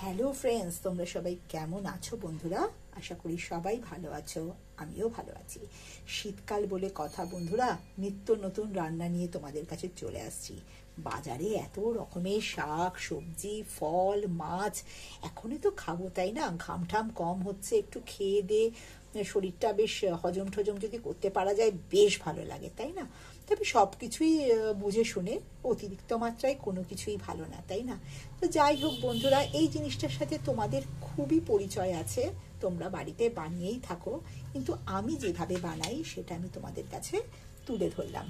Hello friends, তোমরা সবাই কেমন আছো বন্ধুরা? আশা করি সবাই ভালো আছো, আমিও ভালো আছি। শীতকাল বলে কথা বন্ধুরা, নিত্য নতুন রান্না নিয়ে তোমাদের কাছে চলে আসছি। বাজারে এত রকমের শাক সবজি ফল মাছ এখনই তো খাবো, তাই না? ঘামঠাম কম হচ্ছে, একটু খেয়ে দে শরীরটা বেশ হজম টজম যদি করতে পারা যায় বেশ ভালো লাগে, তাই না? তবে সব কিছুই বুঝে শুনে, অতিরিক্ত মাত্রায় কোনো কিছুই ভালো না, তাই না? তো যাই হোক বন্ধুরা, এই জিনিসটার সাথে তোমাদের খুবই পরিচয় আছে, তোমরা বাড়িতে বানিয়েই থাকো, কিন্তু আমি যেভাবে বানাই সেটা আমি তোমাদের কাছে তুলে ধরলাম।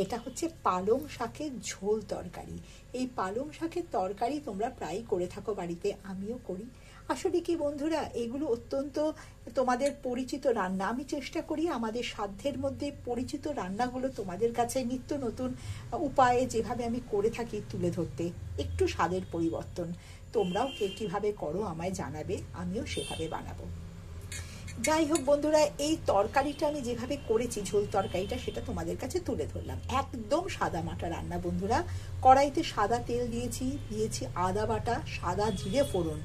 এটা হচ্ছে পালং শাকের ঝোল তরকারি। এই পালং শাকের তরকারি তোমরা প্রায় করে থাকো বাড়িতে, আমিও করি। আসলে কি বন্ধুরা, এগুলো অত্যন্ত তোমাদের পরিচিত রান্না। আমি চেষ্টা করি আমাদের সাধ্যের মধ্যে পরিচিত রান্নাগুলো তোমাদের কাছে নিত্য নতুন উপায়ে যেভাবে আমি করে থাকি তুলে ধরতে। একটু স্বাদের পরিবর্তন। তোমরাও কে কীভাবে করো আমায় জানাবে, আমিও সেভাবে বানাবো। যাই হোক বন্ধুরা, এই তরকারিটা আমি যেভাবে করেছি, ঝোল তরকারিটা, সেটা তোমাদের কাছে তুলে ধরলাম। একদম সাদা মাটা রান্না বন্ধুরা। কড়াইতে সাদা তেল দিয়েছি আদা বাটা, সাদা জিরে ফোড়ন,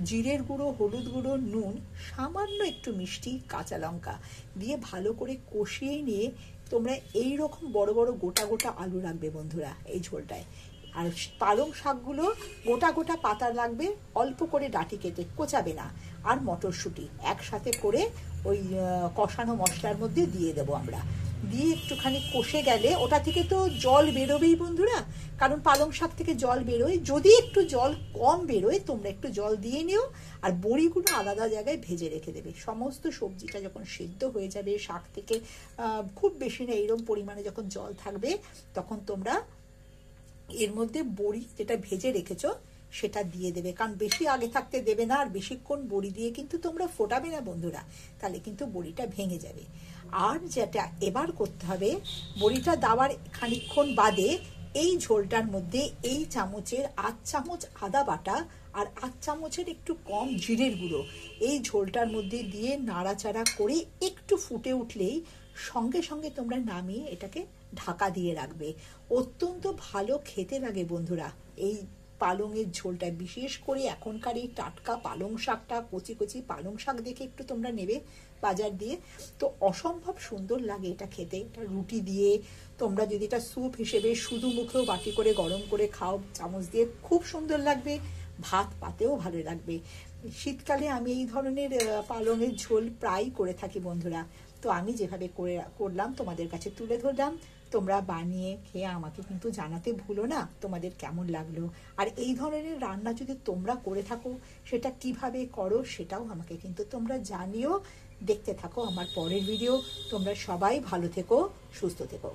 জিরের গুঁড়ো, হলুদ গুঁড়ো, নুন, সামান্য একটু মিষ্টি, কাঁচা লঙ্কা দিয়ে ভালো করে কষিয়ে নিয়ে তোমরা এই রকম বড় বড় গোটা গোটা আলু রাখবে বন্ধুরা এই ঝোলটায়। আর পালং শাকগুলো গোটা গোটা পাতা লাগবে, অল্প করে ডাঁটি কেটে, কোচাবে না। আর মটরশুঁটি একসাথে করে ওই কষানো মশলার মধ্যে দিয়ে দেবো আমরা। দিয়ে একটুখানি কষে গেলে ওটা থেকে তো জল বেরোবেই বন্ধুরা, কারণ পালং শাক থেকে জল বেরোয়। যদি একটু জল কম বেরোয় তোমরা একটু জল দিয়ে নিও, আর বড়িগুলো আলাদা জায়গায় ভেজে রেখে দেবে। সমস্ত সবজিটা যখন সিদ্ধ হয়ে যাবে, শাক থেকে খুব বেশি না এইরকম পরিমাণে যখন জল থাকবে, তখন তোমরা এর মধ্যে বড়ি যেটা ভেজে রেখেছো সেটা দিয়ে দেবে। কারণ বেশি আগে থাকতে দেবে না, আর বেশিক্ষণ বড়ি দিয়ে কিন্তু তোমরা ফোটাবে না বন্ধুরা, তাহলে কিন্তু বড়িটা ভেঙে যাবে। আর যেটা এবার করতে হবে, বড়িটা দেওয়ার খানিকক্ষণ বাদে এই ঝোলটার মধ্যে এই চামচের 8 চামচ আদা বাটা আর 8 চামচের একটু কম জিরের গুঁড়ো এই ঝোলটার মধ্যে দিয়ে নাড়াচাড়া করে একটু ফুটে উঠলেই সঙ্গে সঙ্গে তোমরা নামিয়ে এটাকে ঢাকা দিয়ে রাখবে। অত্যন্ত ভালো খেতে লাগে বন্ধুরা এই পালংয়ের ঝোলটা। বিশেষ করে এখনকার এই টাটকা পালং শাকটা, কচি কচি পালং শাক দেখে একটু তোমরা নেবে বাজার দিয়ে, তো অসম্ভব সুন্দর লাগে এটা খেতে। এটা রুটি দিয়ে, তোমরা যদি এটা স্যুপ হিসেবে শুধু মুখেও বাটি করে গরম করে খাও চামচ দিয়ে, খুব সুন্দর লাগবে। ভাত পাতেও ভালো লাগবে। শীতকালে আমি এই ধরনের পালংয়ের ঝোল প্রায় করে থাকি বন্ধুরা। তো আমি যেভাবে করলাম তোমাদের কাছে তুলে ধরলাম। তোমরা বানিয়ে খেয়ে আমাকে কিন্তু জানাতে ভুলো না তোমাদের কেমন লাগলো। আর এই ধরনের রান্না যদি তোমরা করে থাকো, সেটা কিভাবে করো সেটাও আমাকে কিন্তু তোমরা জানিও। দেখতে থাকো আমার পরের ভিডিও। তোমরা সবাই ভালো থেকো, সুস্থ থেকো।